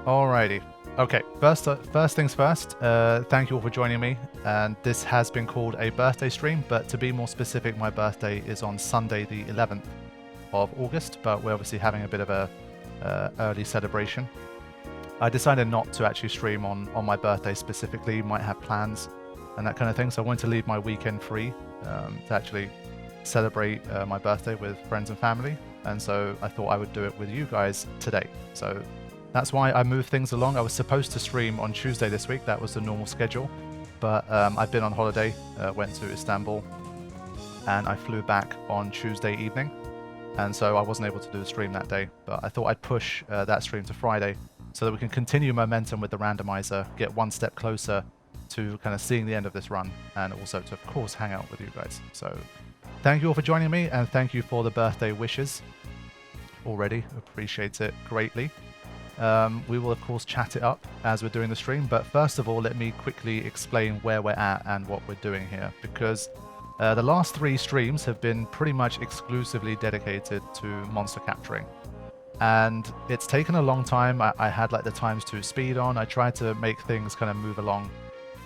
Alrighty. Okay, first things first, thank you all for joining me, and this has been called a birthday stream, but to be more specific, my birthday is on Sunday the 11th of August, but we're obviously having a bit of a early celebration. I decided not to actually stream on my birthday specifically, might have plans and that kind of thing, so I wanted to leave my weekend free to actually celebrate my birthday with friends and family, and so I thought I would do it with you guys today. So that's why I moved things along. I was supposed to stream on Tuesday this week, that was the normal schedule, but I've been on holiday, went to Istanbul, and I flew back on Tuesday evening, and so I wasn't able to do the stream that day, but I thought I'd push that stream to Friday so that we can continue momentum with the randomizer, get one step closer to kind of seeing the end of this run, and also to, of course, hang out with you guys. So thank you all for joining me, and thank you for the birthday wishes already. Appreciate it greatly. We will, of course, chat it up as we're doing the stream, but first of all, let me quickly explain where we're at and what we're doing here, because the last 3 streams have been pretty much exclusively dedicated to monster capturing. And it's taken a long time. I had like the ×2 speed on. I tried to make things kind of move along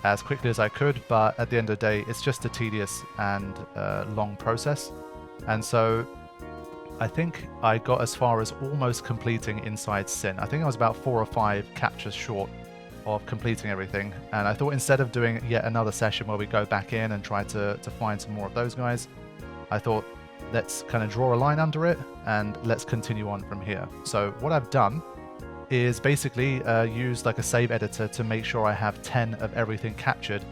as quickly as I could, but at the end of the day, it's just a tedious and long process. And so I think I got as far as almost completing Inside Sin. I think I was about 4 or 5 captures short of completing everything. And I thought instead of doing yet another session where we go back in and try to find some more of those guys, I thought let's kind of draw a line under it and let's continue on from here. So what I've done is basically use like a save editor to make sure I have 10 of everything captured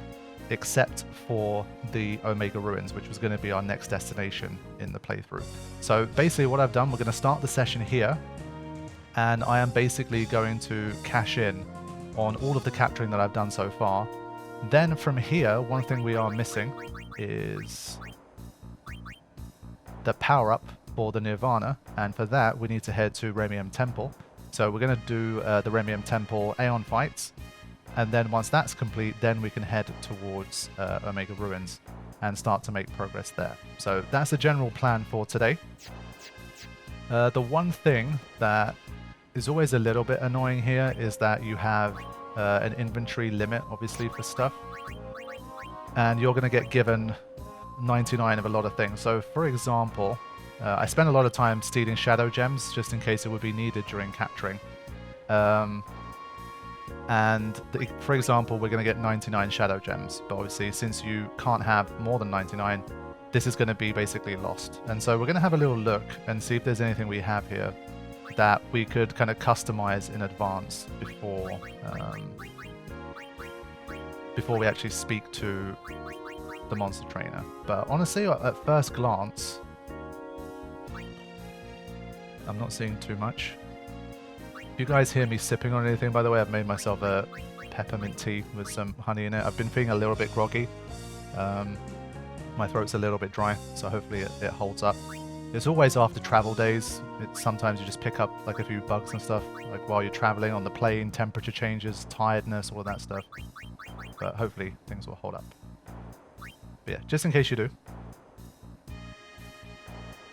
except for the Omega Ruins, which was going to be our next destination in the playthrough. So basically what I've done, we're going to start the session here, and I am basically going to cash in on all of the capturing that I've done so far. Then from here, one thing we are missing is the power-up for the Nirvana, and for that we need to head to Remiem Temple. So we're going to do the Remiem Temple Aeon fights, and then once that's complete, then we can head towards Omega Ruins and start to make progress there. So that's the general plan for today. The one thing that is always a little bit annoying here is that you have an inventory limit, obviously, for stuff, and you're going to get given 99 of a lot of things. So for example, I spend a lot of time stealing shadow gems just in case it would be needed during capturing. For example, we're going to get 99 shadow gems, but obviously since you can't have more than 99, this is going to be basically lost. And so we're going to have a little look and see if there's anything we have here that we could kind of customize in advance before we actually speak to the monster trainer. But honestly, at first glance, I'm not seeing too much. If you guys hear me sipping on anything, by the way, I've made myself a peppermint tea with some honey in it. I've been feeling a little bit groggy. My throat's a little bit dry, so hopefully it holds up. It's always after travel days. Sometimes you just pick up like a few bugs and stuff, like while you're traveling on the plane, temperature changes, tiredness, all that stuff. But hopefully things will hold up. But yeah, just in case you do.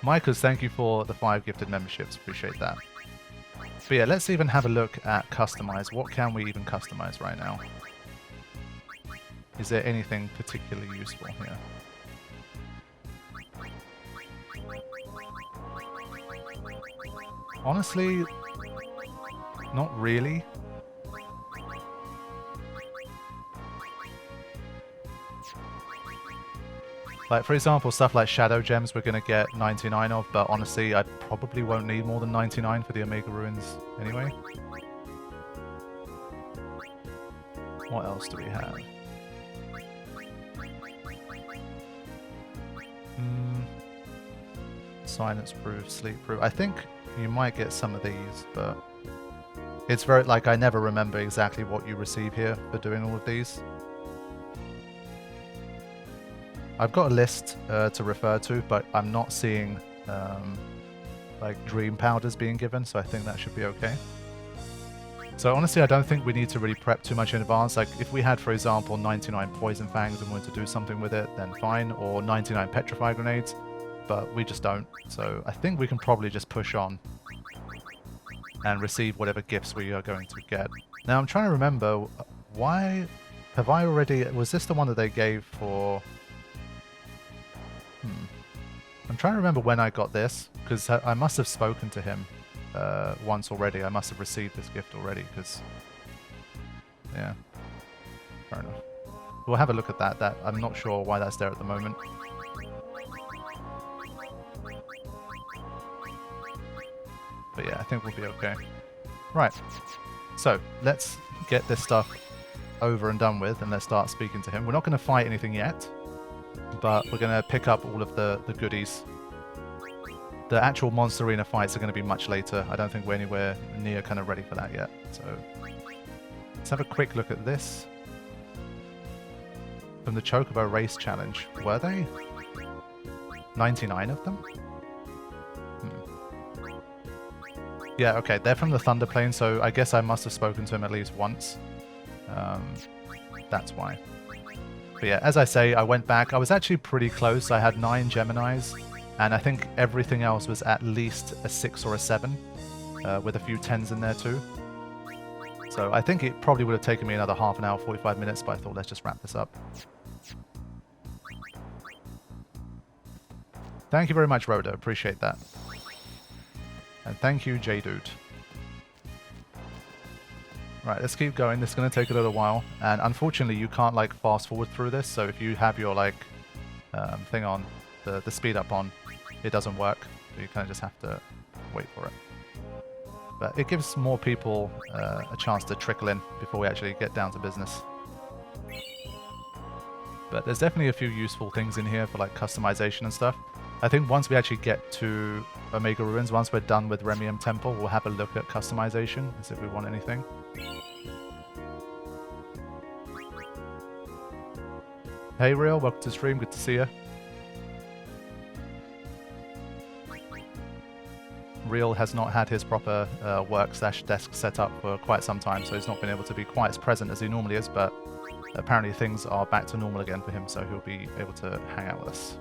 Micahs, thank you for the 5 gifted memberships. Appreciate that. But yeah, let's even have a look at customize. What can we even customize right now? Is there anything particularly useful here? Honestly, not really. Like, for example, stuff like shadow gems we're going to get 99 of, but honestly, I probably won't need more than 99 for the Omega Ruins anyway. What else do we have? Silence proof, sleep proof. I think you might get some of these, but it's very, like, I never remember exactly what you receive here for doing all of these. I've got a list to refer to, but I'm not seeing like dream powders being given, so I think that should be okay. So honestly, I don't think we need to really prep too much in advance. Like if we had, for example, 99 poison fangs and wanted to do something with it, then fine, or 99 petrify grenades, but we just don't. So I think we can probably just push on and receive whatever gifts we are going to get. Now I'm trying to remember, why have I already... Was this the one that they gave for... I'm trying to remember when I got this, because I must have spoken to him once already. I must have received this gift already, because... Yeah. Fair enough. We'll have a look at that. I'm not sure why that's there at the moment. But yeah, I think we'll be okay. Right. So, let's get this stuff over and done with, and let's start speaking to him. We're not going to fight anything yet, but we're going to pick up all of the goodies. The actual Monster Arena fights are going to be much later. I don't think we're anywhere near kind of ready for that yet. So, let's have a quick look at this. From the Chocobo Race Challenge. Were they? 99 of them? Yeah, okay, they're from the Thunder Plane, so I guess I must have spoken to him at least once. That's why. But yeah, as I say, I went back. I was actually pretty close. I had 9 Geminis, and I think everything else was at least a 6 or a 7, with a few 10s in there too. So I think it probably would have taken me another half an hour, 45 minutes, but I thought let's just wrap this up. Thank you very much, Rhoda. Appreciate that. And thank you, J-Dude. Right, let's keep going. This is going to take a little while. And unfortunately, you can't, like, fast forward through this. So if you have your, like, thing on, the speed up on, it doesn't work. So you kind of just have to wait for it. But it gives more people a chance to trickle in before we actually get down to business. But there's definitely a few useful things in here for, like, customization and stuff. I think once we actually get to Omega Ruins, once we're done with Remiem Temple, we'll have a look at customization and see if we want anything. Hey Real, welcome to the stream, good to see you. Real has not had his proper work/desk set up for quite some time, so he's not been able to be quite as present as he normally is, but apparently things are back to normal again for him, so he'll be able to hang out with us.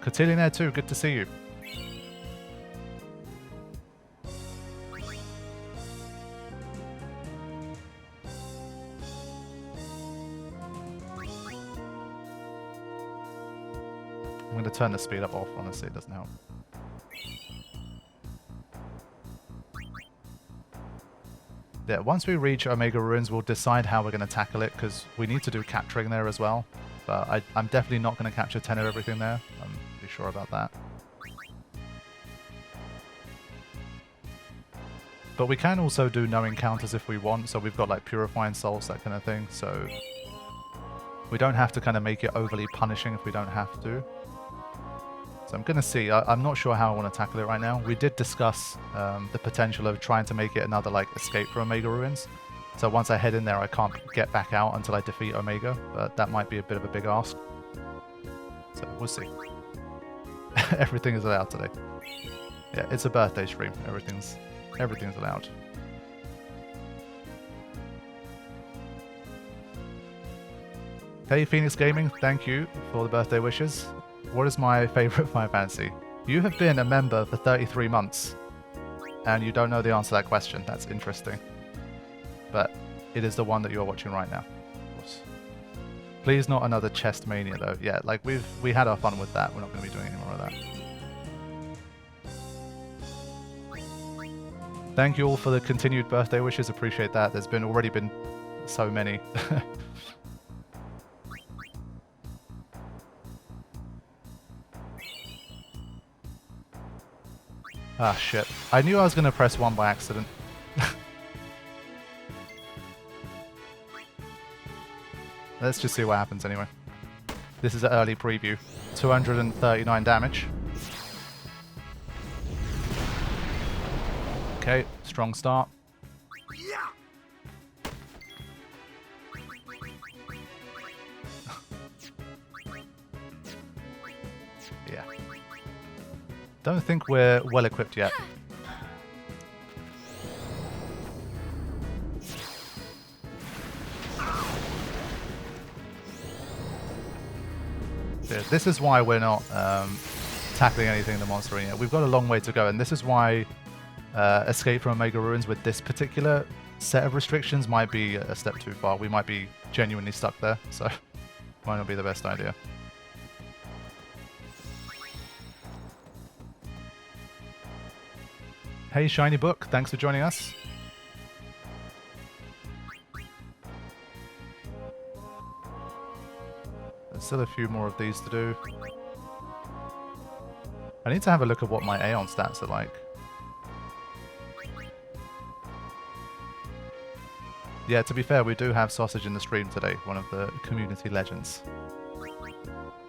Cotillion there too, good to see you. I'm going to turn the speed up off, honestly, it doesn't help. Yeah, once we reach Omega Ruins, we'll decide how we're going to tackle it, because we need to do capturing there as well. But I'm definitely not going to capture 10 of everything there. I'm pretty sure about that. But we can also do no encounters if we want, so we've got like Purifying Souls, that kind of thing, so we don't have to kind of make it overly punishing if we don't have to. So I'm going to see. I'm not sure how I want to tackle it right now. We did discuss the potential of trying to make it another like escape from Omega Ruins. So once I head in there, I can't get back out until I defeat Omega, but that might be a bit of a big ask. So we'll see. Everything is allowed today. Yeah, it's a birthday stream. Everything's allowed. Hey Phoenix Gaming, thank you for the birthday wishes. What is my favorite Final Fantasy? You have been a member for 33 months, and you don't know the answer to that question. That's interesting. But it is the one that you're watching right now, of course. Please not another Chest Mania though. Yeah, like we had our fun with that. We're not going to be doing any more of that. Thank you all for the continued birthday wishes. Appreciate that. There's already been so many. Ah, shit. I knew I was going to press 1 by accident. Let's just see what happens anyway. This is an early preview. 239 damage. Okay, strong start. Yeah. Don't think we're well equipped yet. Yeah, this is why we're not tackling anything in the monster arena. We've got a long way to go, and this is why Escape from Omega Ruins with this particular set of restrictions might be a step too far. We might be genuinely stuck there, so might not be the best idea. Hey Shiny Book, thanks for joining us. There's still a few more of these to do. I need to have a look at what my Aeon stats are like. Yeah, to be fair, we do have Sausage in the stream today, one of the community legends.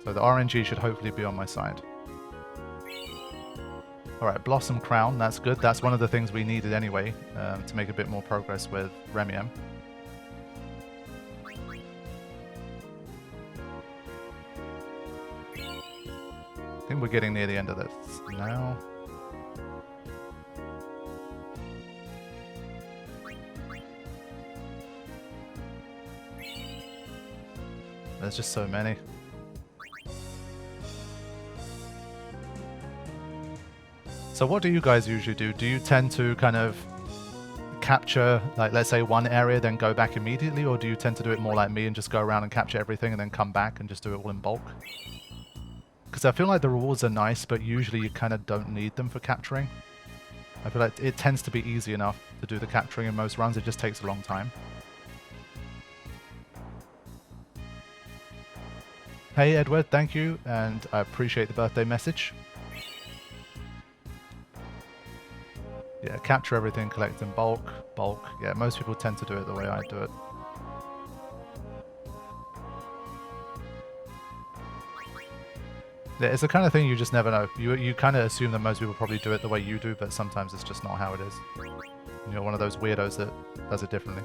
So the RNG should hopefully be on my side. Alright, Blossom Crown, that's good. That's one of the things we needed anyway, to make a bit more progress with Remiem. I think we're getting near the end of this now. There's just so many. So what do you guys usually do? Do you tend to kind of capture, like, let's say one area, then go back immediately? Or do you tend to do it more like me and just go around and capture everything and then come back and just do it all in bulk? Because I feel like the rewards are nice, but usually you kind of don't need them for capturing. I feel like it tends to be easy enough to do the capturing in most runs. It just takes a long time. Hey Edward, thank you, and I appreciate the birthday message. Yeah, capture everything, collect in bulk. Yeah, most people tend to do it the way I do it. Yeah, it's the kind of thing you just never know. You kind of assume that most people probably do it the way you do, but sometimes it's just not how it is. And you're one of those weirdos that does it differently.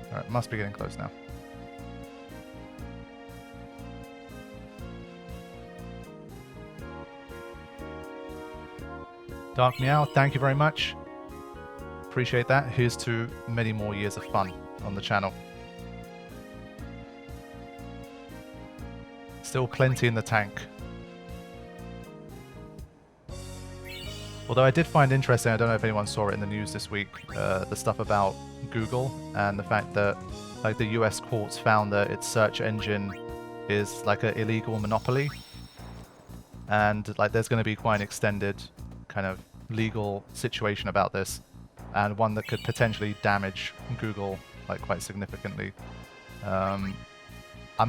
Alright, must be getting close now. Dark Meow, thank you very much. Appreciate that. Here's to many more years of fun on the channel. Still plenty in the tank. Although I did find interesting, I don't know if anyone saw it in the news this week, the stuff about Google and the fact that like the US courts found that its search engine is like an illegal monopoly. And like there's going to be quite an extended kind of legal situation about this, and one that could potentially damage Google like quite significantly. I'm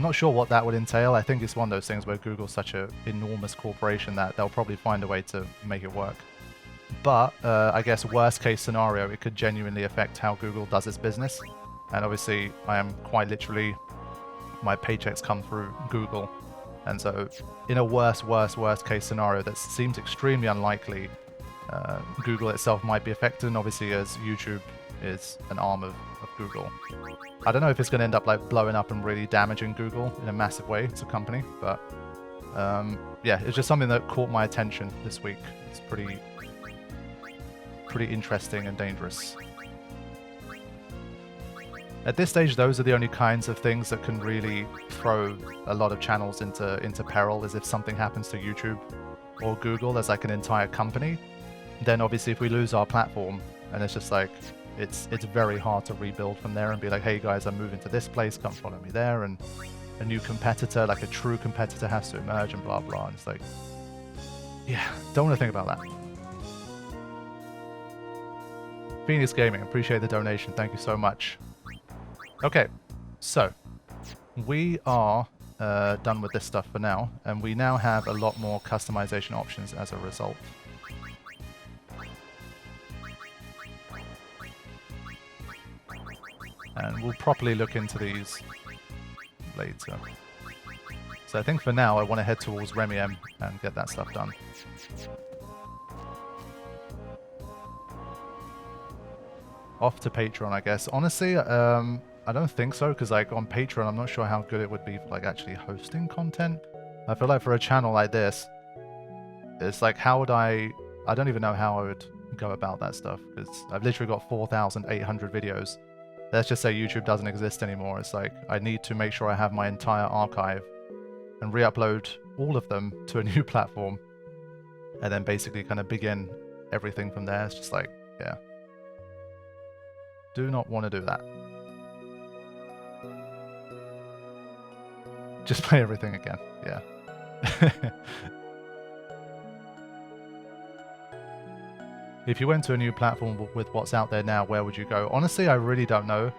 not sure what that would entail. I think it's one of those things where Google's such an enormous corporation that they'll probably find a way to make it work. But I guess worst case scenario, it could genuinely affect how Google does its business. And obviously I am quite literally, my paychecks come through Google. And so in a worst case scenario that seems extremely unlikely, Google itself might be affected, and obviously as YouTube is an arm of Google. I don't know if it's going to end up like blowing up and really damaging Google in a massive way as a company, but yeah, it's just something that caught my attention this week. It's pretty interesting and dangerous. At this stage, those are the only kinds of things that can really throw a lot of channels into peril, is if something happens to YouTube or Google as like an entire company. Then obviously if we lose our platform, and it's just like, it's very hard to rebuild from there and be like, hey guys, I'm moving to this place, come follow me there, and a new competitor, like a true competitor, has to emerge and blah blah, and it's like, yeah, don't want to think about that. Phoenix Gaming, appreciate the donation, thank you so much. Okay, so we are done with this stuff for now, and we now have a lot more customization options as a result. And we'll properly look into these later. So I think for now I want to head towards Remiem and get that stuff done. Off to Patreon, I guess. Honestly, I don't think so, because like on Patreon I'm not sure how good it would be for like actually hosting content. I feel like for a channel like this, it's like, how would I don't even know how I would go about that stuff, because I've literally got 4,800 videos. let's just say YouTube doesn't exist anymore. It's like I need to make sure I have my entire archive and re-upload all of them to a new platform, and then basically kind of begin everything from there. It's just like, yeah, do not want to do that. Just play everything again, yeah. If you went to a new platform with what's out there now, where would you go? Honestly, I really don't know.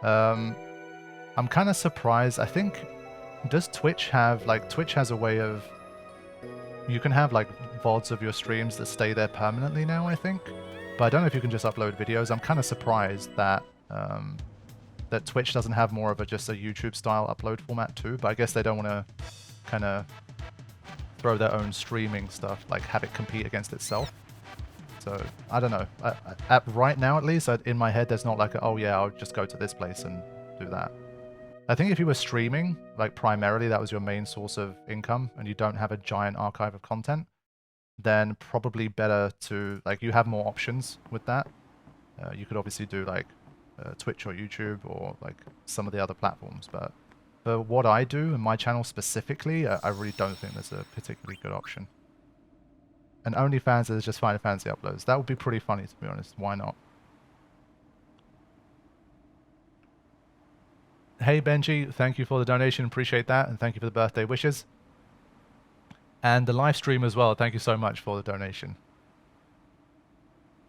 I'm kind of surprised. I think, does Twitch have, like, Twitch has a way of, you can have, like, VODs of your streams that stay there permanently now, I think. But I don't know if you can just upload videos. I'm kind of surprised that that Twitch doesn't have more of just a YouTube-style upload format too. But I guess they don't want to kind of throw their own streaming stuff, like have it compete against itself. So, I don't know. Right now, at least, in my head, there's not like, oh yeah, I'll just go to this place and do that. I think if you were streaming, like primarily that was your main source of income, and you don't have a giant archive of content, then probably better to, like, you have more options with that. You could obviously do like Twitch or YouTube or like some of the other platforms, but for what I do in my channel specifically, I really don't think there's a particularly good option. And OnlyFans is just Final Fantasy uploads. That would be pretty funny, to be honest. Why not? Hey Benji, thank you for the donation. Appreciate that. And thank you for the birthday wishes. And the live stream as well. Thank you so much for the donation.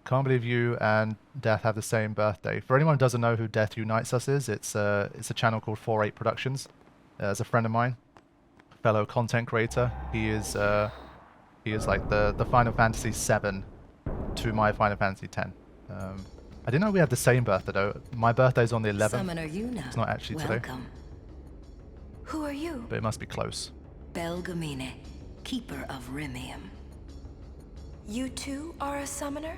Can't believe you and Death have the same birthday. For anyone who doesn't know who Death Unites Us is, it's a channel called 48 Productions. It's a friend of mine, fellow content creator. He is like the Final Fantasy 7 to my Final Fantasy 10. I didn't know we had the same birthday though. My birthday's on the 11th. Summoner Yuna. It's not actually today. Who are you? But it must be close. Belgamine, keeper of Remiem. You too are a summoner?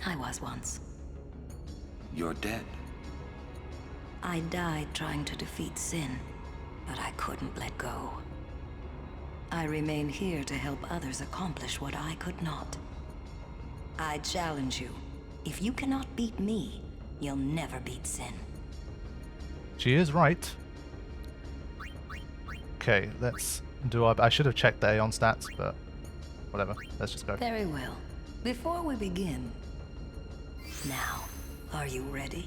I was once. You're dead. I died trying to defeat sin, but I couldn't let go. I remain here to help others accomplish what I could not. I challenge you. If you cannot beat me, you'll never beat sin. She is right. Okay, let's do our... I should have checked the Aeon stats, but whatever. Let's just go. Very well. Before we begin... Now, are you ready?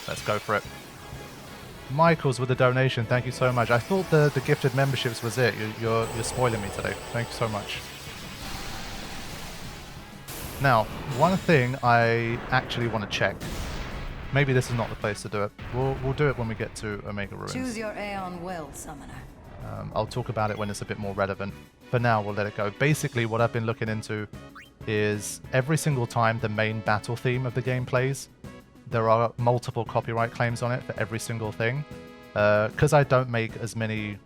Let's go for it. Michael's with the donation. Thank you so much. I thought the gifted memberships was it. You're spoiling me today. Thank you so much. Now, one thing I actually want to check. Maybe this is not the place to do it. We'll do it when we get to Omega Ruins. Choose your aeon well, summoner. I'll talk about it when it's a bit more relevant. For now, we'll let it go. Basically, what I've been looking into is every single time the main battle theme of the game plays, there are multiple copyright claims on it for every single thing. Because I don't make as many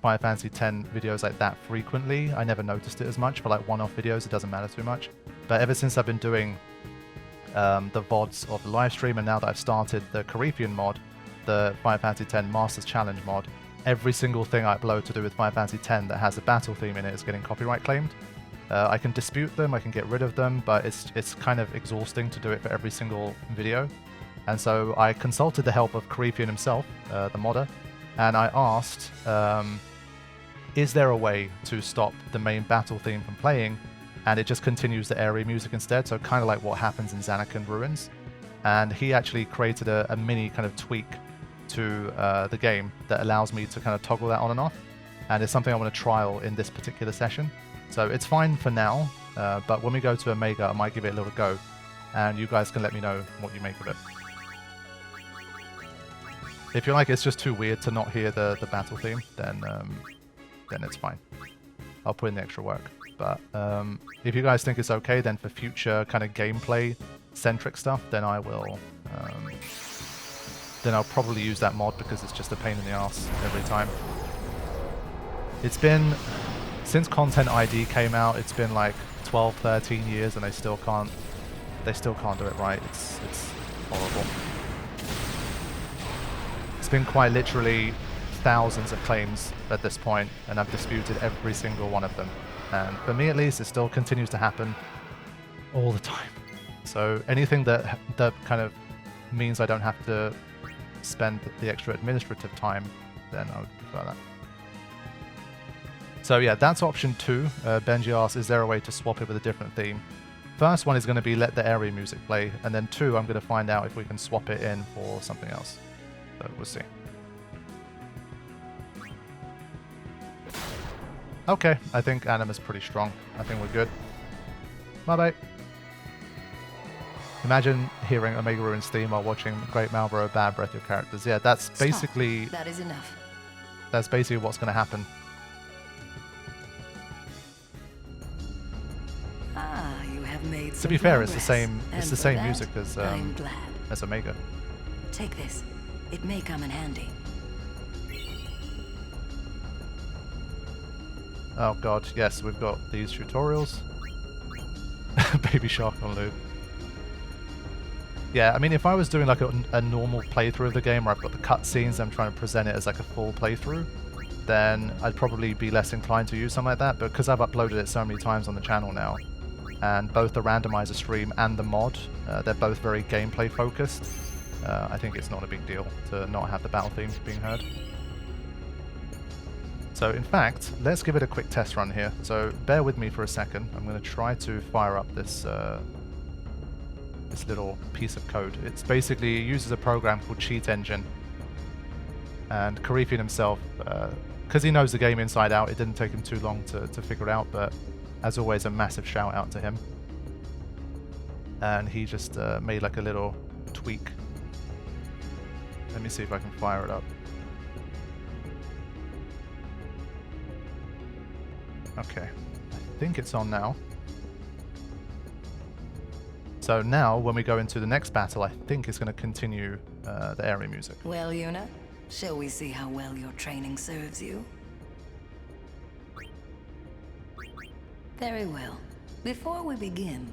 Final Fantasy X videos like that frequently, I never noticed it as much. For like one-off videos, it doesn't matter too much. But ever since I've been doing the VODs of the live stream, and now that I've started the Carifian mod, the Final Fantasy X Masters Challenge mod, every single thing I upload to do with Final Fantasy X that has a battle theme in it is getting copyright claimed. I can dispute them, I can get rid of them, but it's kind of exhausting to do it for every single video. And so I consulted the help of Carifian himself, the modder, and I asked, is there a way to stop the main battle theme from playing, and it just continues the area music instead, so kind of like what happens in Zanarkand Ruins. And he actually created a mini kind of tweak to the game that allows me to kind of toggle that on and off, and it's something I want to trial in this particular session. So it's fine for now, but when we go to Omega, I might give it a little go, and you guys can let me know what you make of it. If you're like, it's just too weird to not hear the battle theme, then it's fine. I'll put in the extra work. But if you guys think it's okay, then for future kind of gameplay-centric stuff, then I will... then I'll probably use that mod because it's just a pain in the ass every time. It's been... Since Content ID came out, it's been like 12, 13 years, and they still can't do it right. It's horrible. It's been quite literally thousands of claims at this point, and I've disputed every single one of them. And for me at least, it still continues to happen all the time. So anything that kind of means I don't have to spend the extra administrative time, then I would prefer that. So yeah, that's option 2. Benji asks, is there a way to swap it with a different theme? First one is going to be let the area music play, and then 2, I'm going to find out if we can swap it in for something else. So we'll see. Okay, I think Anima's pretty strong. I think we're good. Bye-bye. Imagine hearing Omega Ruin's theme while watching Great Malboro Bad Breath your characters. Yeah, that's basically... Stop. That is enough. That's basically what's going to happen. Ah, you have made some To be fair, progress. it's the same music as I'm glad. as Omega. Take this. It may come in handy. Oh god, yes, we've got these tutorials. Baby Shark on loop. Yeah, I mean, if I was doing like a normal playthrough of the game where I've got the cutscenes, I'm trying to present it as like a full playthrough, then I'd probably be less inclined to use something like that. But because I've uploaded it so many times on the channel now, and both the Randomizer stream and the mod, they're both very gameplay focused, I think it's not a big deal to not have the battle themes being heard. So in fact, let's give it a quick test run here. So bear with me for a second. I'm going to try to fire up this this little piece of code. It's basically, it uses a program called Cheat Engine. And Karifian himself, because he knows the game inside out, it didn't take him too long to figure it out, but as always, a massive shout out to him. And he just made like a little tweak. Let me see if I can fire it up. Okay, I think it's on now. So now, when we go into the next battle, I think it's going to continue the area music. Well, Yuna, shall we see how well your training serves you? Very well. Before we begin,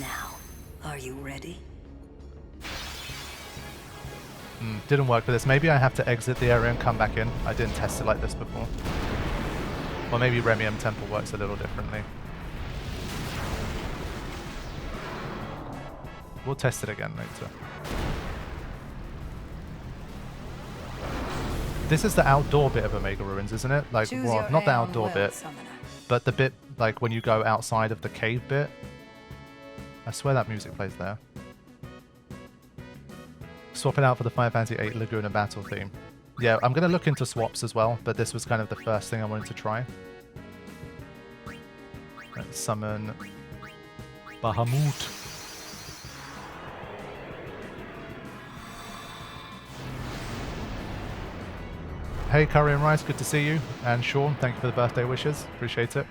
now, are you ready? Didn't work for this. Maybe I have to exit the area and come back in. I didn't test it like this before. Or maybe Remiem Temple works a little differently. We'll test it again later. This is the outdoor bit of Omega Ruins, isn't it? Like, well, not the outdoor bit, but the bit, like, when you go outside of the cave bit. I swear that music plays there. Swap it out for the Final Fantasy VIII Laguna battle theme. Yeah, I'm going to look into swaps as well, but this was kind of the first thing I wanted to try. Let's summon Bahamut. Hey, Curry and Rice, good to see you. And Sean, thank you for the birthday wishes. Appreciate it.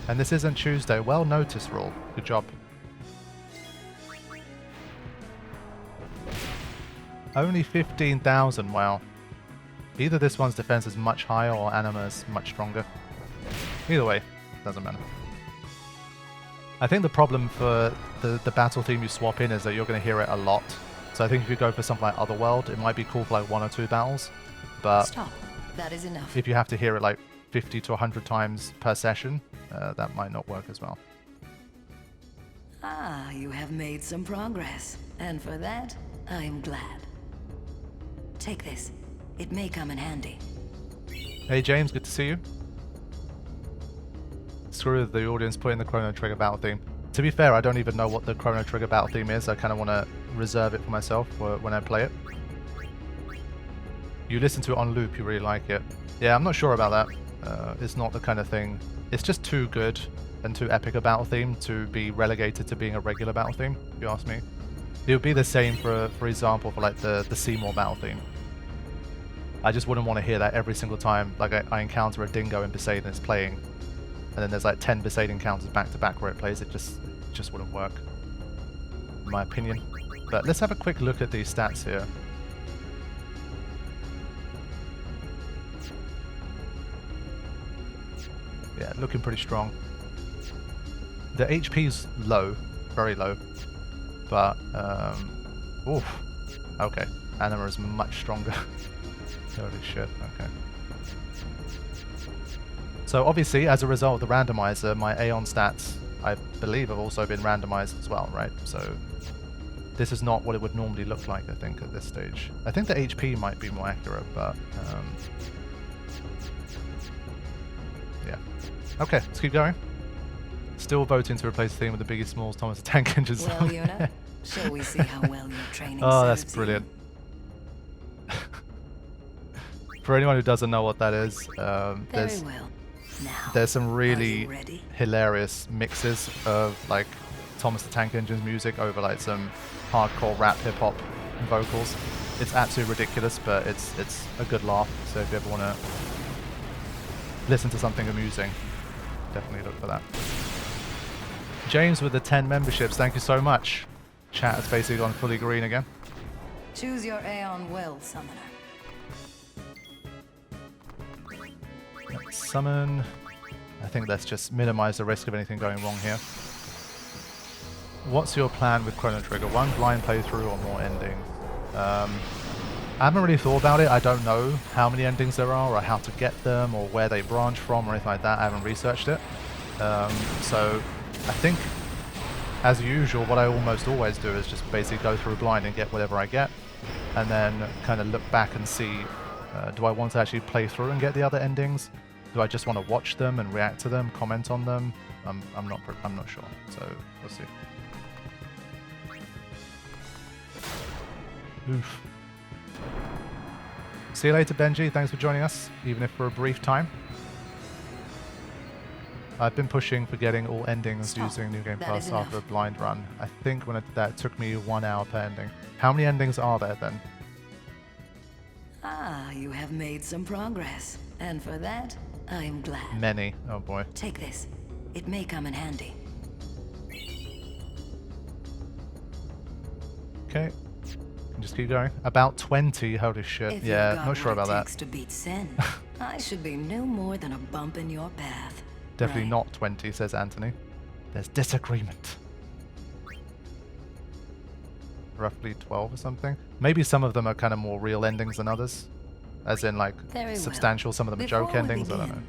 And this isn't Tuesday. Well noticed, Roll. Good job. Only 15,000, wow. Either this one's defense is much higher or Anima's much stronger. Either way, doesn't matter. I think the problem for the battle theme you swap in is that you're going to hear it a lot. So I think if you go for something like Otherworld, it might be cool for like 1 or 2 battles. But stop. That is enough. If you have to hear it like 50 to 100 times per session, that might not work as well. Ah, you have made some progress. And for that, I am glad. Take this. It may come in handy. Hey James, good to see you. Screw the audience putting the Chrono Trigger battle theme. To be fair, I don't even know what the Chrono Trigger battle theme is. I kind of want to reserve it for myself for when I play it. You listen to it on loop, you really like it. Yeah, I'm not sure about that. It's not the kind of thing... It's just too good and too epic a battle theme to be relegated to being a regular battle theme, if you ask me. It would be the same, for example, for like the Seymour battle theme. I just wouldn't want to hear that every single time. Like I encounter a dingo in Besaid and it's playing, and then there's like 10 Besaid encounters back to back where it plays. It just wouldn't work, in my opinion. But let's have a quick look at these stats here. Yeah, looking pretty strong. The HP's low, very low, but oof. Okay, Anima is much stronger. Holy shit, okay. So obviously, as a result of the randomizer, my aeon stats, I believe, have also been randomized as well, right? So this is not what it would normally look like, I think, at this stage. I think the HP might be more accurate, but yeah. Okay, let's keep going. Still voting to replace the theme with the Biggie Smalls Thomas the Tank Engine song. Well, Yuna, shall we see how well your training Oh, serves that's brilliant. you? For anyone who doesn't know what that is, Very well. Now, there's some are really you ready? hilarious mixes of like Thomas the Tank Engine's music over like some hardcore rap hip hop vocals. It's absolutely ridiculous, but it's a good laugh. So if you ever want to listen to something amusing, definitely look for that. James with the 10 memberships, thank you so much. Chat has basically gone fully green again. Choose your aeon well, summoner. Let's summon. I think let's just minimize the risk of anything going wrong here. What's your plan with Chrono Trigger? One blind playthrough or more endings? I haven't really thought about it. I don't know how many endings there are or how to get them or where they branch from or anything like that. I haven't researched it. So I think, as usual, what I almost always do is just basically go through blind and get whatever I get, and then kind of look back and see, do I want to actually play through and get the other endings? Do I just want to watch them and react to them, comment on them? I'm not sure. So we'll see. Oof. See you later, Benji. Thanks for joining us, even if for a brief time. I've been pushing for getting all endings using New Game Plus after a blind run. I think when I did that, it took me 1 hour per ending. How many endings are there then? Ah, you have made some progress. And for that, I am glad. Many. Oh boy. Take this. It may come in handy. Okay. Just keep going. About 20. Holy shit. If Yeah, you've got not sure what about it that. takes to beat sin, I should be no more than a bump in your path. Definitely Right. not 20, says Anthony. There's disagreement. Roughly 12 or something. Maybe some of them are kind of more real endings than others. As in, like, Very substantial. well. Some of them are Before joke we endings. I don't begin,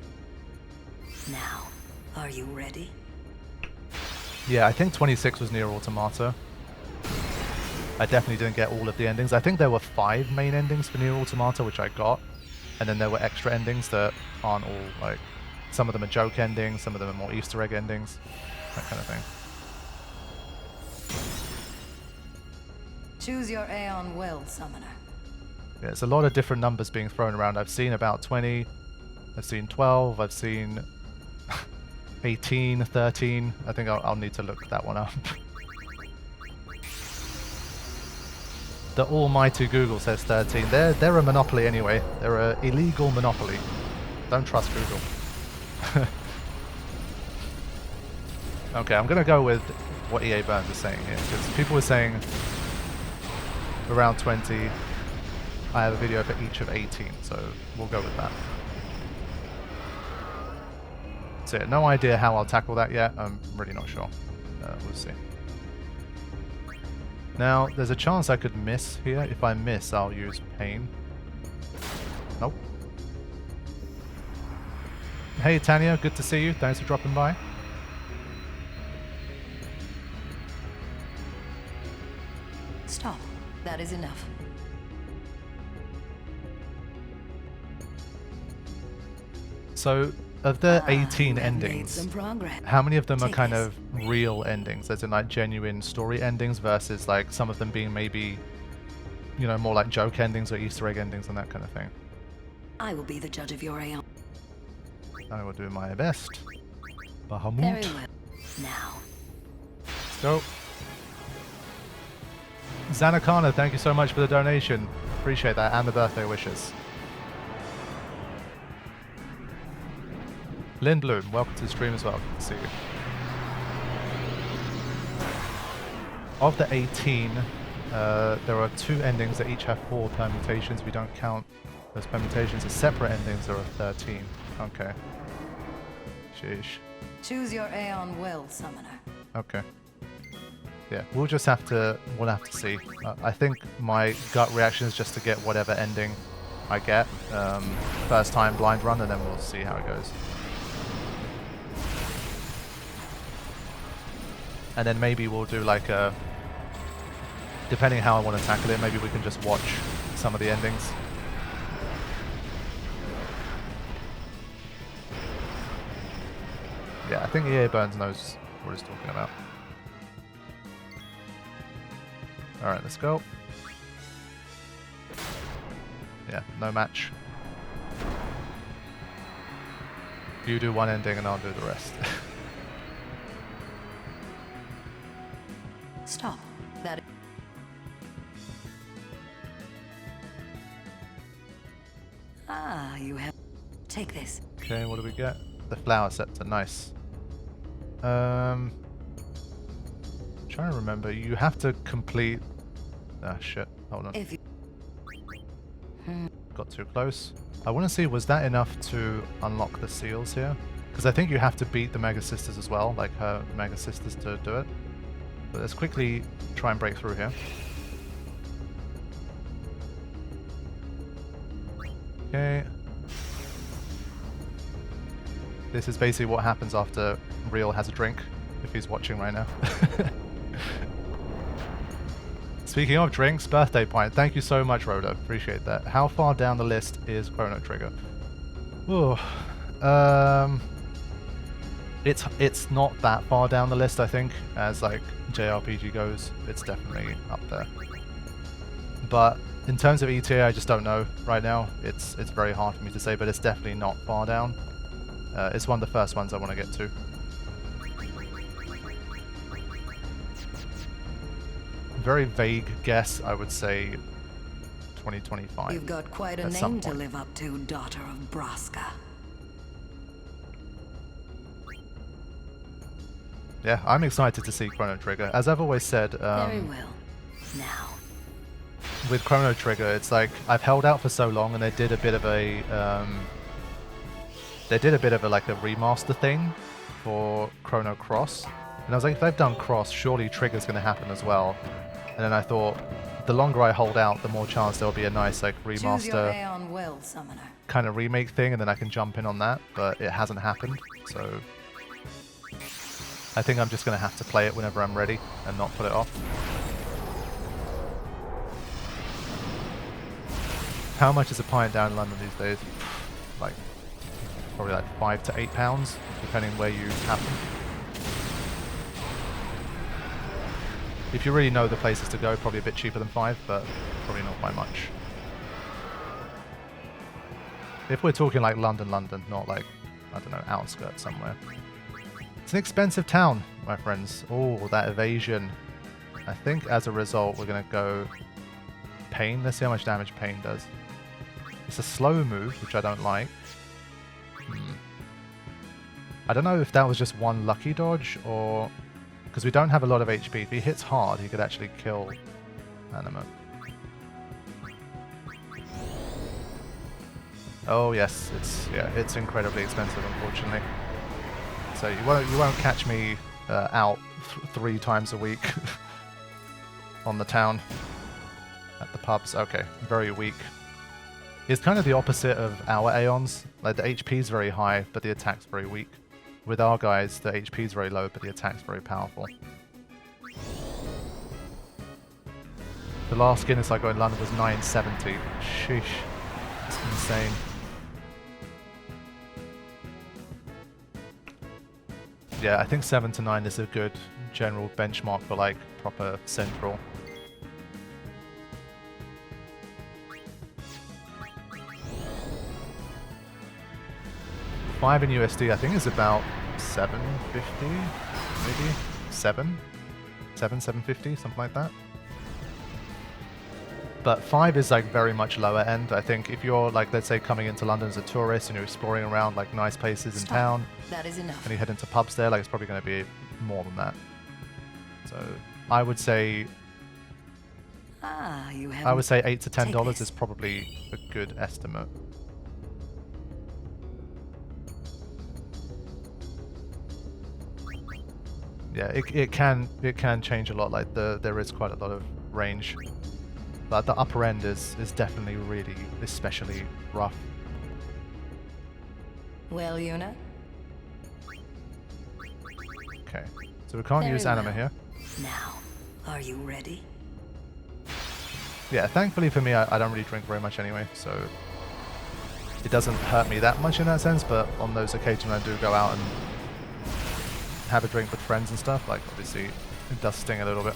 know. Now, are you ready? Yeah, I think 26 was Nier Automata. I definitely didn't get all of the endings. I think there were 5 main endings for Nier Automata, which I got. And then there were extra endings that aren't all, like... Some of them are joke endings, some of them are more Easter egg endings. That kind of thing. Choose your aeon well, summoner. Yeah, it's a lot of different numbers being thrown around. I've seen about 20. I've seen 12. I've seen 18, 13. I think I'll need to look that one up. The almighty Google says 13. They're a monopoly anyway. They're an illegal monopoly. Don't trust Google. Okay, I'm going to go with what EA Burns is saying here, because people were saying around 20. I have a video for each of 18, so we'll go with that. So yeah, no idea how I'll tackle that yet. I'm really not sure. We'll see. Now, there's a chance I could miss here. If I miss, I'll use Pain. Nope. Hey Tanya, good to see you. Thanks for dropping by. Stop. That is enough. So, of the 18 you have made endings, some progress. how many of them are Take kind this. of real endings, as in like genuine story endings, versus like some of them being maybe, you know, more like joke endings or Easter egg endings and that kind of thing? I will be the judge of your aeon. I will do my best. Bahamut. Very well. Now, Let's go. Zanakana, thank you so much for the donation. Appreciate that, and the birthday wishes. Lynn Bloom, welcome to the stream as well. Good to see you. Of the 18, there are 2 endings that each have 4 permutations. We don't count those permutations as separate endings. There are 13. Okay. Sheesh. choose your aeon well, summoner. Okay. Yeah, we'll have to see. I think my gut reaction is just to get whatever ending I get first time blind run, and then we'll see how it goes. And then maybe we'll do like a, depending how I want to tackle it, maybe we can just watch some of the endings. Yeah, I think EA Burns knows what he's talking about. Alright, let's go. Yeah, no match. You do one ending and I'll do the rest. Stop. That. Ah, you have. Take this. Okay, what do we get? The flower scepter, nice. Trying to remember, you have to complete. Ah, shit. Hold on. If you... Got too close. I want to see, was that enough to unlock the seals here? Because I think you have to beat the Mega Sisters as well, like her Mega Sisters, to do it. But let's quickly try and break through here. Okay. This is basically what happens after Real has a drink, if he's watching right now. Speaking of drinks, birthday pint. Thank you so much, Rhoda. Appreciate that. How far down the list is Chrono Trigger? Ooh. It's not that far down the list, I think, as like JRPG goes. It's definitely up there. But in terms of ETA, I just don't know right now. It's very hard for me to say, but it's definitely not far down. It's one of the first ones I want to get to. Very vague guess, I would say 2025. You've got quite a name to live up to, daughter of Braska. Yeah, I'm excited to see Chrono Trigger. As I've always said, Very well. Now. With Chrono Trigger, it's like I've held out for so long, and they did a bit of a like a remaster thing for Chrono Cross, and I was like, if they've done Cross, surely Trigger's going to happen as well. And then I thought, the longer I hold out, the more chance there'll be a nice like remaster Aeon will, summoner. kind of remake thing, and then I can jump in on that. But it hasn't happened, so I think I'm just going to have to play it whenever I'm ready and not put it off. How much is a pint down in London these days? Like, probably like £5 to £8, depending where you happen. If you really know the places to go, probably a bit cheaper than 5, but probably not by much. If we're talking like London, not like, I don't know, outskirts somewhere. It's an expensive town, my friends. Oh, that evasion. I think as a result, we're going to go Pain. Let's see how much damage Pain does. It's a slow move, which I don't like. I don't know if that was just one lucky dodge, or... Because we don't have a lot of HP. If he hits hard, he could actually kill Animate. Oh yes, it's incredibly expensive, unfortunately. So you won't catch me out 3 times a week on the town at the pubs. Okay, very weak. It's kind of the opposite of our Aeons. Like the HP is very high, but the attack's very weak. With our guys, the HP is very low, but the attack's very powerful. The last skin I got in London was 970. Sheesh. It's insane. Yeah, I think 7 to 9 is a good general benchmark for like proper central. $5 in USD, I think is about 750, maybe 750, something like that. But 5 is like very much lower end. I think if you're like, let's say, coming into London as a tourist and you're exploring around like nice places in town, that is enough. And you head into pubs there, like it's probably going to be more than that. So I would say, $8 to $10 is probably a good estimate. Yeah, it can change a lot. Like there is quite a lot of range. But the upper end is definitely really especially rough. Well, Yuna? Okay, so we can't Very use anima well. here. Now, are you ready? Yeah, thankfully for me, I don't really drink very much anyway, so it doesn't hurt me that much in that sense, but on those occasions I do go out and have a drink with friends and stuff, like obviously it does sting a little bit.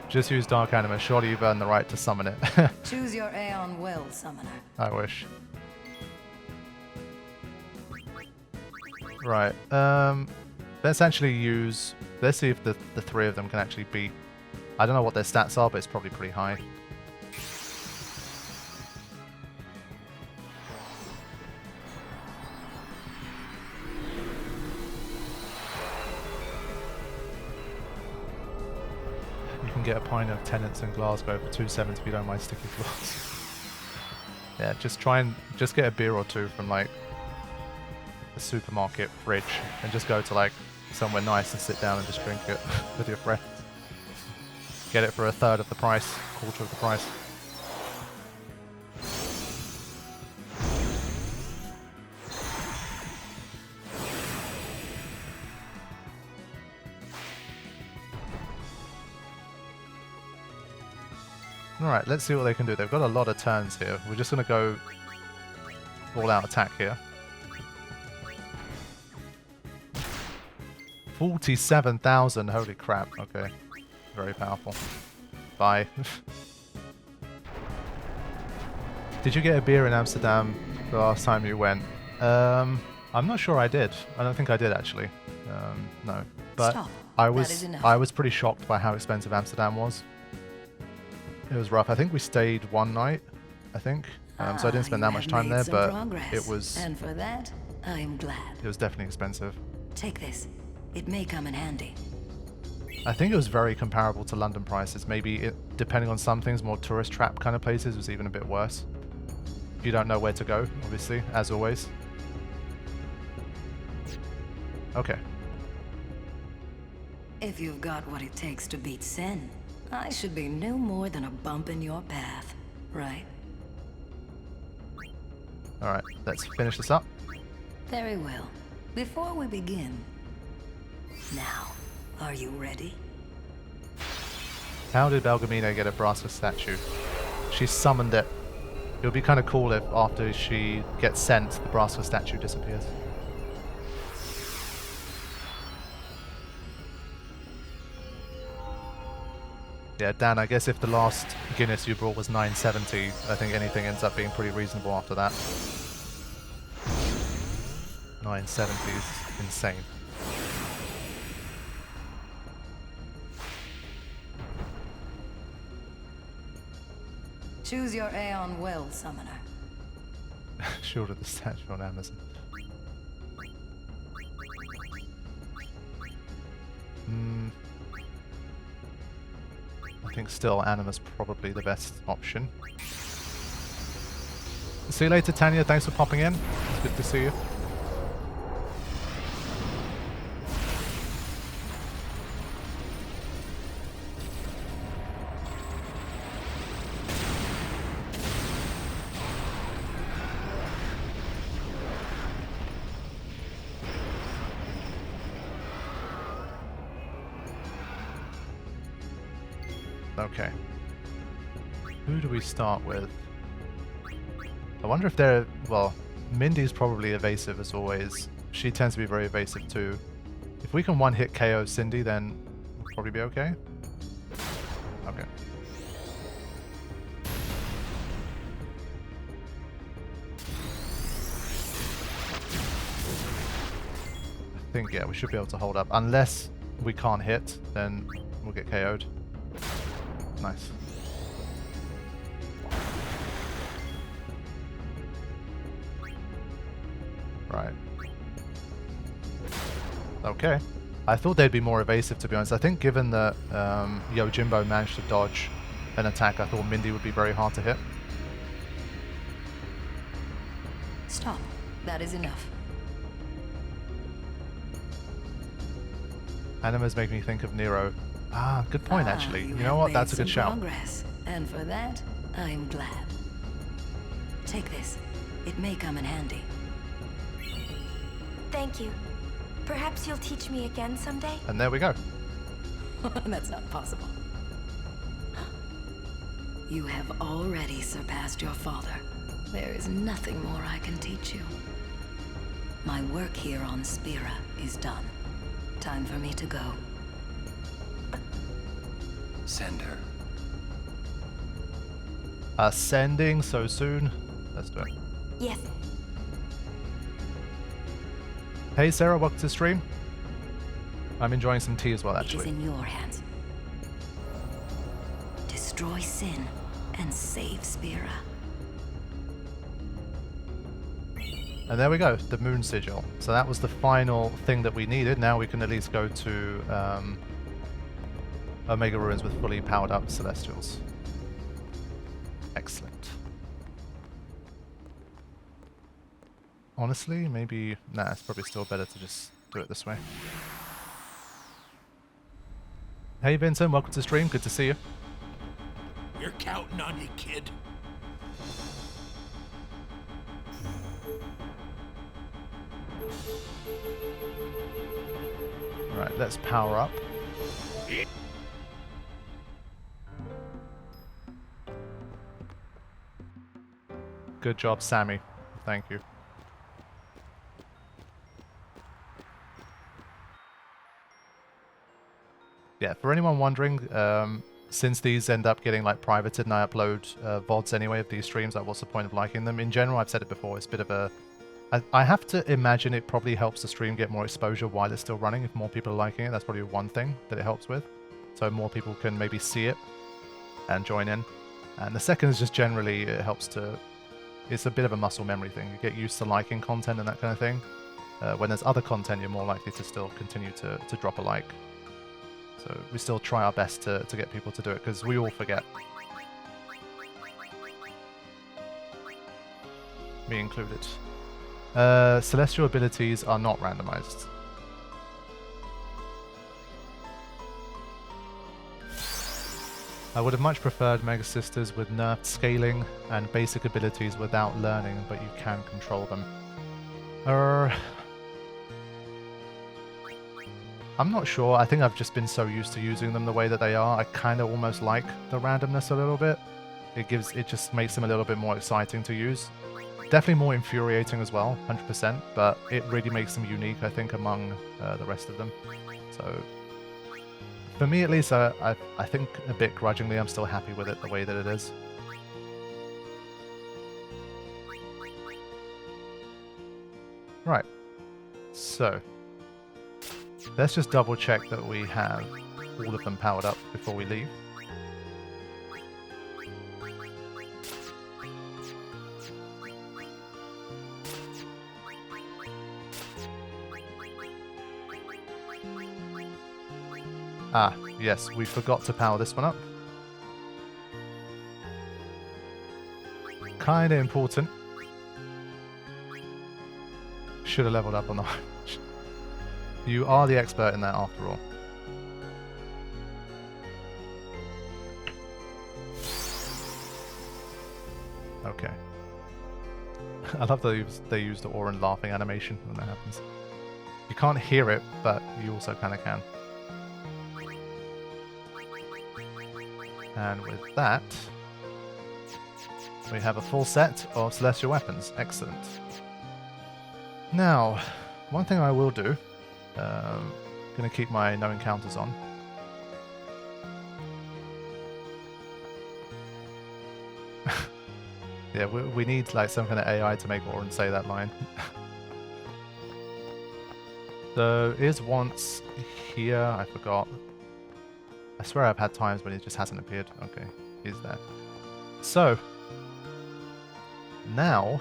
Just use Dark Anima, surely you've earned the right to summon it. Choose your Aeon well, summoner. I wish. Right, let's actually use, let's see if the three of them can actually beat, I don't know what their stats are, but it's probably pretty high. You can get a pint of Tenants in Glasgow for 270 if you don't mind sticky floors. Yeah, just try and just get a beer or two from like a supermarket fridge and just go to like somewhere nice and sit down and just drink it with your friends. Get it for a third of the price, quarter of the price. Alright, let's see what they can do. They've got a lot of turns here. We're just going to go all out attack here. 47,000, holy crap. Okay, very powerful. Bye. Did you get a beer in Amsterdam the last time you went? I'm not sure I did. I don't think I did actually. No, but Stop. I That was is enough. I was pretty shocked by how expensive Amsterdam was. It was rough. I think we stayed one night, I think. So I didn't spend you that much have time made there, some but progress, it was and for that, I am glad. definitely expensive. Take this. It may come in handy. I think it was very comparable to London prices. Maybe it, depending on some things, more tourist trap kind of places was even a bit worse. You don't know where to go, obviously, as always. Okay. If you've got what it takes to beat Sin, I should be no more than a bump in your path, right? Alright, let's finish this up. Very well. Before we begin, now, are you ready? How did Belgamina get a Braska statue? She summoned it. It would be kind of cool if after she gets sent, the Braska statue disappears. Yeah, Dan, I guess if the last Guinness you brought was 970, I think anything ends up being pretty reasonable after that. 970 is insane. Choose your Aeon well, summoner. Shield of the statue on Amazon. I think still Anima's probably the best option. See you later, Tanya. Thanks for popping in. It's good to see you. Okay. Who do we start with? I wonder if they're... well, Mindy's probably evasive as always. She tends to be very evasive too. If we can one-hit KO Cindy, then we'll probably be okay. Okay. I think, yeah, we should be able to hold up. Unless we can't hit, then we'll get KO'd. Nice. Right. Okay. I thought they'd be more evasive, to be honest. I think given that Yojimbo managed to dodge an attack, I thought Mindy would be very hard to hit. Stop. That is enough. Animas make me think of Nero. Ah, good point, actually. You know what? That's a good shout. Progress, and for that, I'm glad. Take this. It may come in handy. Thank you. Perhaps you'll teach me again someday? And there we go. That's not possible. You have already surpassed your father. There is nothing more I can teach you. My work here on Spira is done. Time for me to go. Send her. Ascending so soon. Let's do it. Yes. Hey Sarah, welcome to the stream. I'm enjoying some tea as well, It is actually. in your hands. Destroy sin and save Spira. And there we go, the moon sigil. So that was the final thing that we needed. Now we can at least go to Omega Ruins with fully powered up Celestials. Excellent. Honestly, maybe... Nah, it's probably still better to just do it this way. Hey Vincent, welcome to the stream. Good to see you. You're counting on you, kid. Right, let's power up. Good job, Sammy. Thank you. Yeah, for anyone wondering, since these end up getting like privated and I upload VODs anyway of these streams, like what's the point of liking them? In general, I've said it before, it's a bit of a... I have to imagine it probably helps the stream get more exposure while it's still running. If more people are liking it, that's probably one thing that it helps with. So more people can maybe see it and join in. And the second is just generally it helps to... It's a bit of a muscle memory thing. You get used to liking content and that kind of thing. When there's other content, you're more likely to still continue to drop a like. So we still try our best to get people to do it, because we all forget. Me included. Celestial abilities are not randomized. I would have much preferred Mega Sisters with nerfed scaling and basic abilities without learning, but you can control them. I'm not sure. I think I've just been so used to using them the way that they are. I kind of almost like the randomness a little bit. It just makes them a little bit more exciting to use. Definitely more infuriating as well, 100%, but it really makes them unique, I think, among the rest of them. So, for me at least, I think a bit grudgingly, I'm still happy with it the way that it is. Right, so let's just double check that we have all of them powered up before we leave. Ah, yes, we forgot to power this one up. Kinda important. Should have leveled up on the... You are the expert in that after all. Okay. I love that they use the Orin laughing animation when that happens. You can't hear it, but you also kind of can. And with that, we have a full set of Celestial Weapons. Excellent. Now, one thing I will do, going to keep my no encounters on. Yeah, we need like some kind of AI to make Orin say that line. So, is once here, I forgot. I swear I've had times when it just hasn't appeared. Okay, he's there. So, now,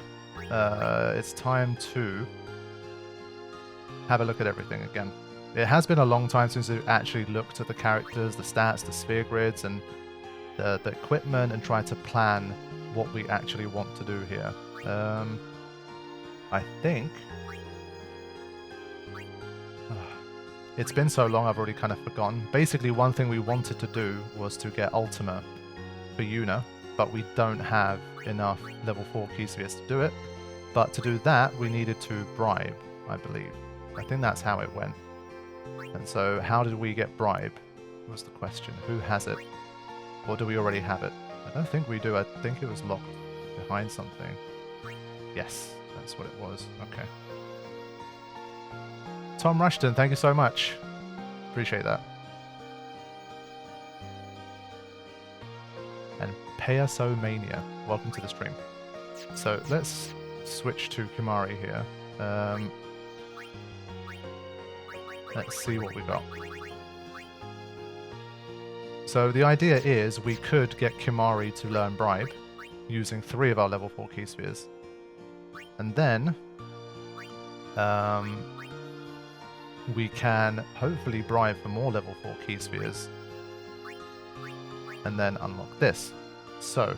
it's time to have a look at everything again. It has been a long time since we've actually looked at the characters, the stats, the sphere grids, and the equipment, and tried to plan what we actually want to do here. I think... It's been so long I've already kind of forgotten. Basically, one thing we wanted to do was to get Ultima for Yuna, but we don't have enough level 4 key spheres to do it. But to do that, we needed to bribe, I believe. I think that's how it went. And so, how did we get bribe? Was the question. Who has it? Or do we already have it? I don't think we do. I think it was locked behind something. Yes, that's what it was. Okay. Tom Rushton, thank you so much. Appreciate that. And Peasomania, welcome to the stream. So let's switch to Kimari here. Let's see what we got. So the idea is we could get Kimari to learn Bribe using 3 of our level 4 key spheres. And then we can hopefully bribe for more level 4 key spheres and then unlock this. So,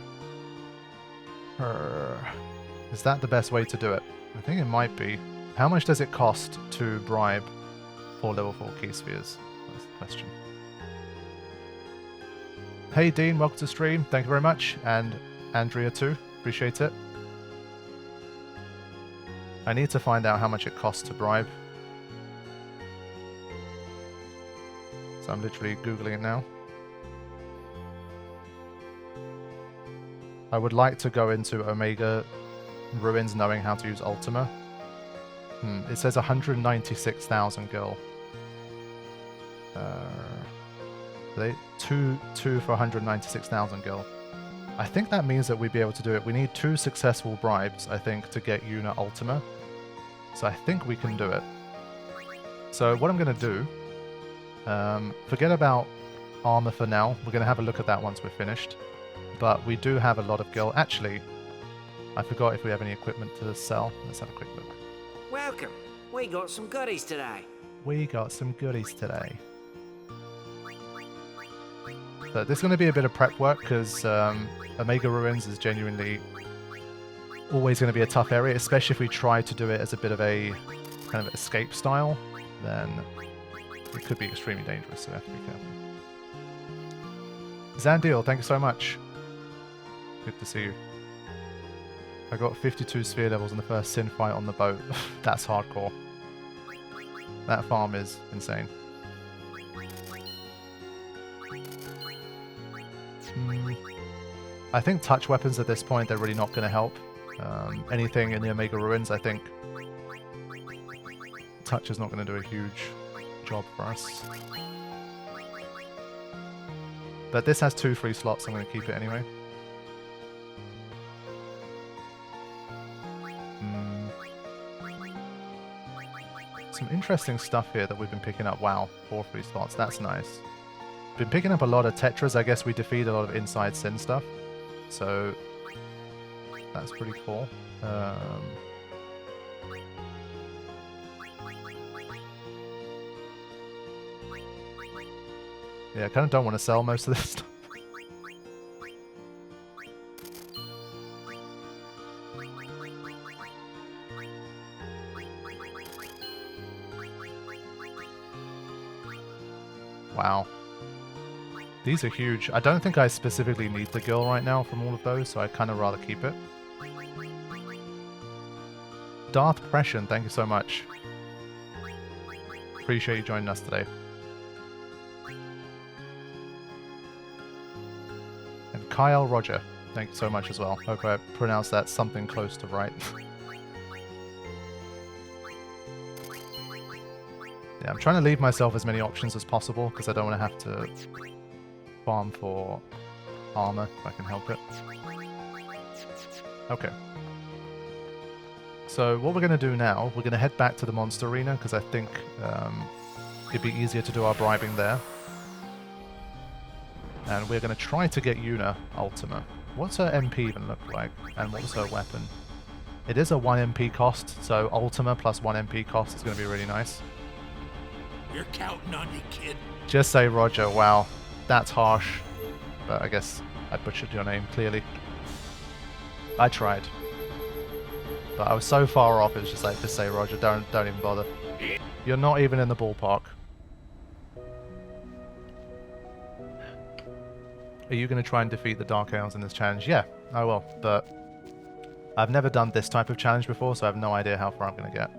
is that the best way to do it? I think it might be. How much does it cost to bribe for level 4 key spheres? That's the question. Hey Dean, welcome to stream. Thank you very much. And Andrea too. Appreciate it. I need to find out how much it costs to bribe. So I'm literally Googling it now. I would like to go into Omega Ruins knowing how to use Ultima. It says 196,000 gil. Two for 196,000 gil. I think that means that we'd be able to do it. We need 2 successful bribes, I think, to get Yuna Ultima. So I think we can do it. So what I'm going to do... forget about armor for now. We're going to have a look at that once we're finished. But we do have a lot of gil. Actually, I forgot if we have any equipment to sell. Let's have a quick look. Welcome. We got some goodies today. We got some goodies today. So this is going to be a bit of prep work because Omega Ruins is genuinely always going to be a tough area, especially if we try to do it as a bit of a kind of escape style. Then it could be extremely dangerous, so we have to be careful. Zandil, thank you so much. Good to see you. I got 52 sphere levels in the first Sin fight on the boat. That's hardcore. That farm is insane. I think touch weapons at this point, they're really not going to help. Anything in the Omega Ruins, I think touch is not going to do a huge job for us. But this has 2 free slots, so I'm going to keep it anyway. Some interesting stuff here that we've been picking up. Wow, 4 free slots, that's nice. Been picking up a lot of Tetras. I guess we defeat a lot of Inside Sin stuff. So, that's pretty cool. Yeah, I kind of don't want to sell most of this stuff. Wow. These are huge. I don't think I specifically need the girl right now from all of those, so I'd kind of rather keep it. Darth Pression, thank you so much. Appreciate you joining us today. And Kyle Roger, thank you so much as well. Hope I pronounced that something close to right. Yeah, I'm trying to leave myself as many options as possible because I don't want to have to farm for armor if I can help it. Okay. So what we're going to do now, we're going to head back to the monster arena because I think it'd be easier to do our bribing there. And we're going to try to get Yuna Ultima. What's her MP even look like? And what's her weapon? It is a 1 MP cost, so Ultima plus 1 MP cost is going to be really nice. You're counting on me, kid. Just say Roger. Wow, that's harsh. But I guess I butchered your name, clearly. I tried. But I was so far off, it was just like, just say Roger, don't even bother. You're not even in the ballpark. Are you going to try and defeat the Dark Aeons in this challenge? Yeah, I will, but I've never done this type of challenge before, so I have no idea how far I'm going to get.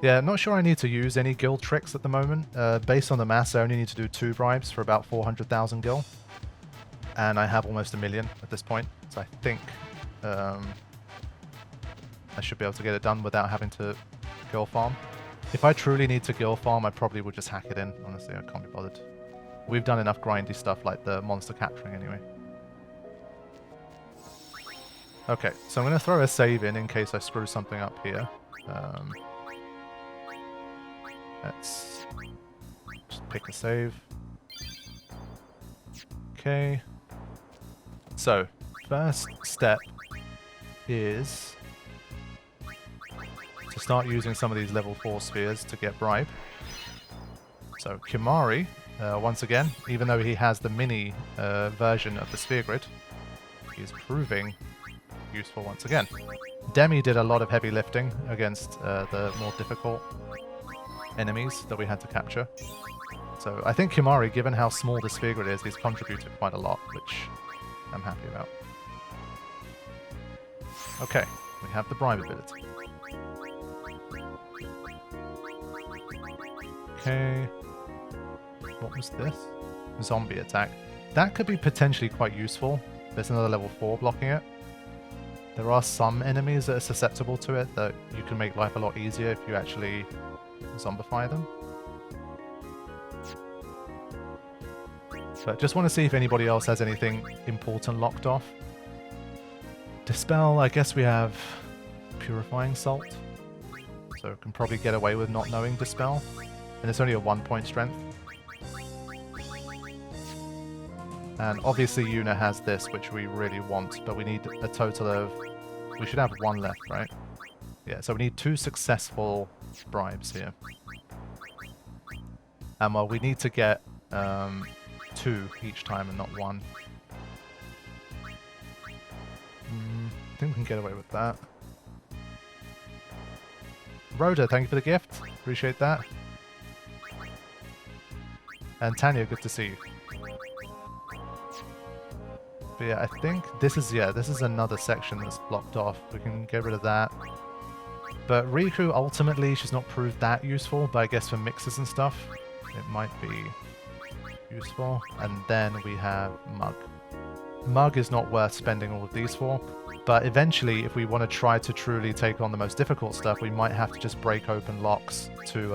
Yeah, not sure I need to use any guild tricks at the moment. Based on the maths, I only need to do 2 bribes for about 400,000 gil. And I have almost 1 million at this point, so I think I should be able to get it done without having to gil farm. If I truly need to gil farm, I probably would just hack it in. Honestly, I can't be bothered. We've done enough grindy stuff like the monster capturing anyway. Okay, so I'm going to throw a save in case I screw something up here. Let's just pick a save. Okay. So, first step is to start using some of these level 4 spheres to get bribe. So, Kimari, once again, even though he has the mini version of the sphere grid, he's proving useful once again. Demi did a lot of heavy lifting against the more difficult enemies that we had to capture. So I think Kimari, given how small the sphere grid is, he's contributed quite a lot, which I'm happy about. Okay, we have the bribe ability. Okay, what was this? Zombie attack. That could be potentially quite useful. There's another level 4 blocking it. There are some enemies that are susceptible to it that you can make life a lot easier if you actually zombify them. But just want to see if anybody else has anything important locked off. Dispel, I guess we have Purifying Salt. So can probably get away with not knowing Dispel. And it's only a 1-point strength. And obviously Yuna has this, which we really want, but we need a total of... We should have 1 left, right? Yeah, so we need 2 successful bribes here. And well, we need to get 2 each time and not 1. I think we can get away with that. Rhoda, thank you for the gift. Appreciate that. And Tanya, good to see you. But yeah, I think this is another section that's blocked off. We can get rid of that. But Riku, ultimately, she's not proved that useful, but I guess for mixes and stuff, it might be useful. And then we have Mug. Mug is not worth spending all of these for, but eventually, if we want to try to truly take on the most difficult stuff, we might have to just break open locks to,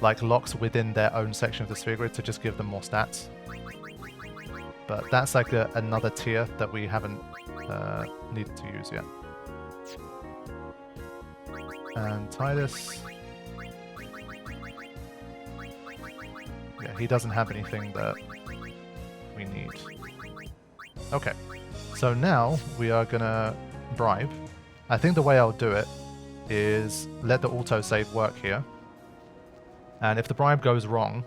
like locks within their own section of the sphere grid to just give them more stats. But that's like another tier that we haven't needed to use yet. And Titus... Yeah, he doesn't have anything that we need. Okay, so now we are gonna bribe. I think the way I'll do it is let the autosave work here. And if the bribe goes wrong,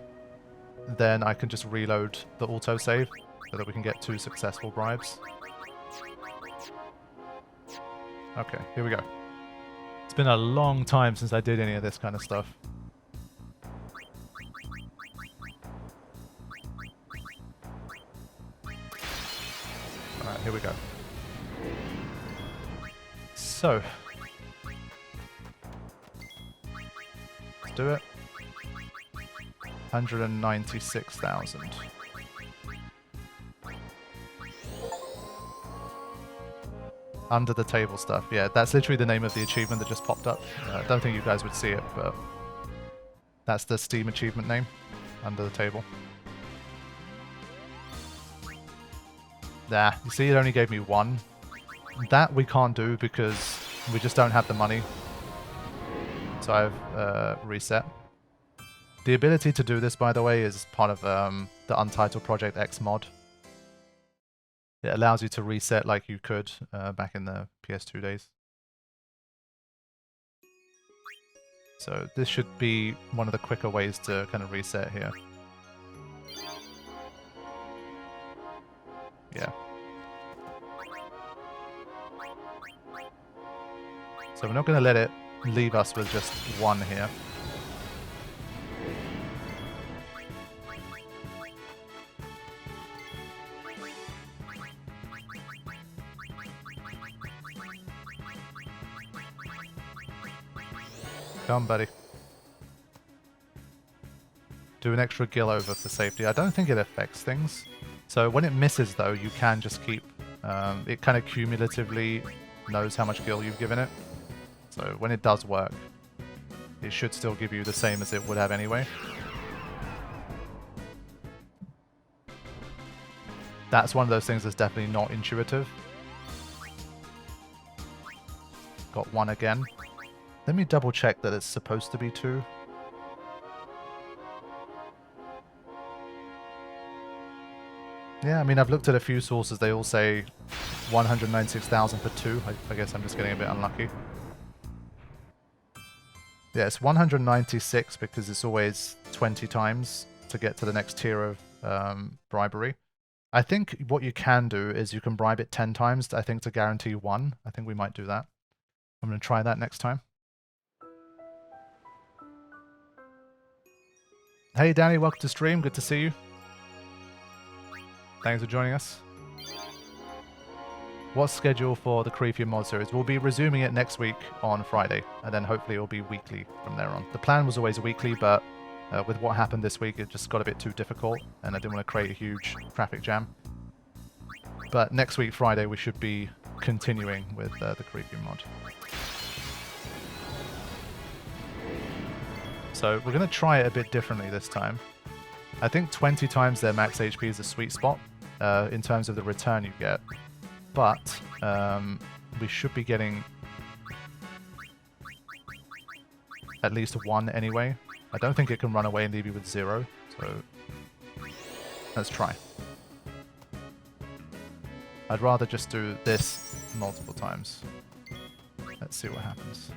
then I can just reload the autosave so that we can get 2 successful bribes. Okay, here we go. It's been a long time since I did any of this kind of stuff. Alright, here we go. So, let's do it. 196,000. Under the table stuff. Yeah, that's literally the name of the achievement that just popped up. I don't think you guys would see it, but that's the Steam achievement name. Under the table. There. You see, it only gave me 1. That we can't do because we just don't have the money. So I've reset. The ability to do this, by the way, is part of the Untitled Project X mod. It allows you to reset like you could back in the PS2 days. So this should be one of the quicker ways to kind of reset here. Yeah. So we're not going to let it leave us with just one here. Come on, buddy. Do an extra gill over for safety. I don't think it affects things. So when it misses, though, you can just keep... it kind of cumulatively knows how much gill you've given it. So when it does work, it should still give you the same as it would have anyway. That's one of those things that's definitely not intuitive. Got one again. Let me double check that it's supposed to be 2. Yeah, I mean, I've looked at a few sources. They all say 196,000 for 2. I guess I'm just getting a bit unlucky. Yeah, it's 196 because it's always 20 times to get to the next tier of bribery. I think what you can do is you can bribe it 10 times, I think, to guarantee 1. I think we might do that. I'm going to try that next time. Hey Danny, welcome to stream. Good to see you. Thanks for joining us. What's scheduled for the Remiem mod series? We'll be resuming it next week on Friday, and then hopefully it'll be weekly from there on. The plan was always weekly, but with what happened this week, it just got a bit too difficult, and I didn't want to create a huge traffic jam. But next week, Friday, we should be continuing with the Remiem mod. So we're going to try it a bit differently this time. I think 20 times their max HP is a sweet spot in terms of the return you get. But we should be getting at least 1 anyway. I don't think it can run away and leave you with 0. So let's try. I'd rather just do this multiple times. Let's see what happens.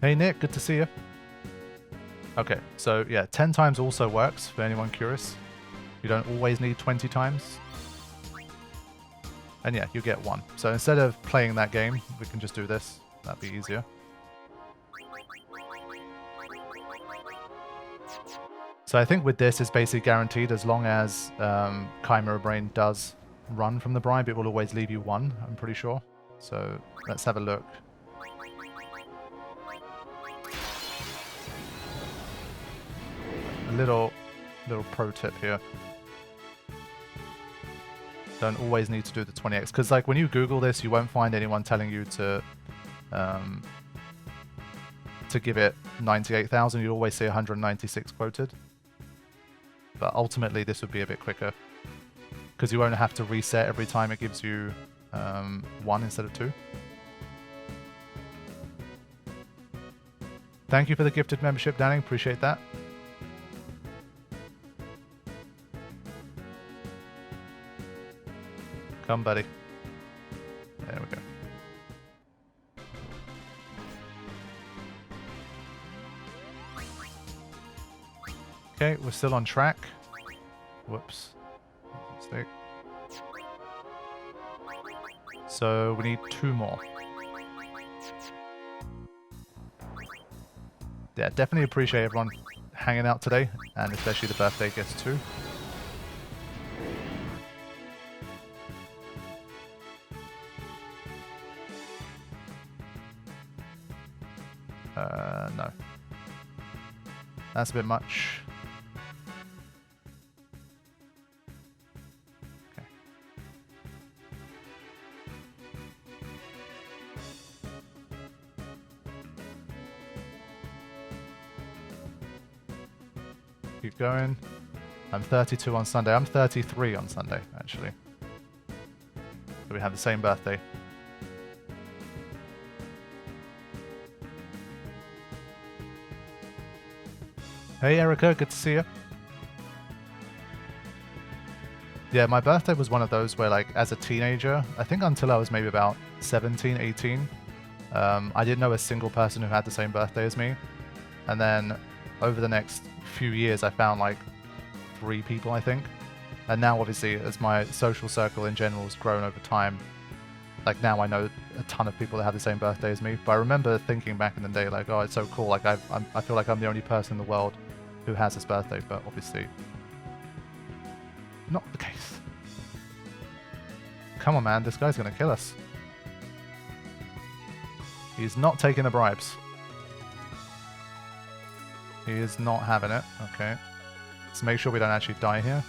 Hey Nick, good to see you. Okay, so yeah, 10 times also works for anyone curious. You don't always need 20 times. And yeah, you get 1. So instead of playing that game, we can just do this. That'd be easier. So I think with this, it's basically guaranteed as long as Chimera Brain does run from the bribe, it will always leave you 1, I'm pretty sure. So let's have a look. A little pro tip here. Don't always need to do the 20x, because like when you Google this, you won't find anyone telling you to give it 98,000. You'll always see 196 quoted. But ultimately, this would be a bit quicker because you won't have to reset every time it gives you 1 instead of 2. Thank you for the gifted membership, Danny. Appreciate that. Come, buddy. There we go. Okay, we're still on track. Whoops. Mistake. So we need 2 more. Yeah, definitely appreciate everyone hanging out today, and especially the birthday guests too. No. That's a bit much. Okay. Keep going. I'm 32 on Sunday. I'm 33 on Sunday, actually. So we have the same birthday. Hey Erica, good to see you. Yeah, my birthday was one of those where, like, as a teenager, I think until I was maybe about 17, 18, I didn't know a single person who had the same birthday as me. And then over the next few years, I found like 3 people, I think. And now, obviously, as my social circle in general has grown over time, like now I know a ton of people that have the same birthday as me. But I remember thinking back in the day, like, oh, it's so cool. Like, I feel like I'm the only person in the world who has this birthday, but obviously not the case. Come on, man, this guy's gonna kill us. He's not taking the bribes. He is not having it. Okay. Let's make sure we don't actually die here.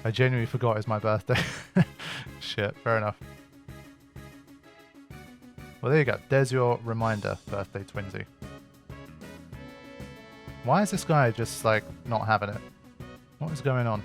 I genuinely forgot it's my birthday. Shit, fair enough. Well, there you go. There's your reminder, birthday twinsy. Why is this guy just, like, not having it? What is going on?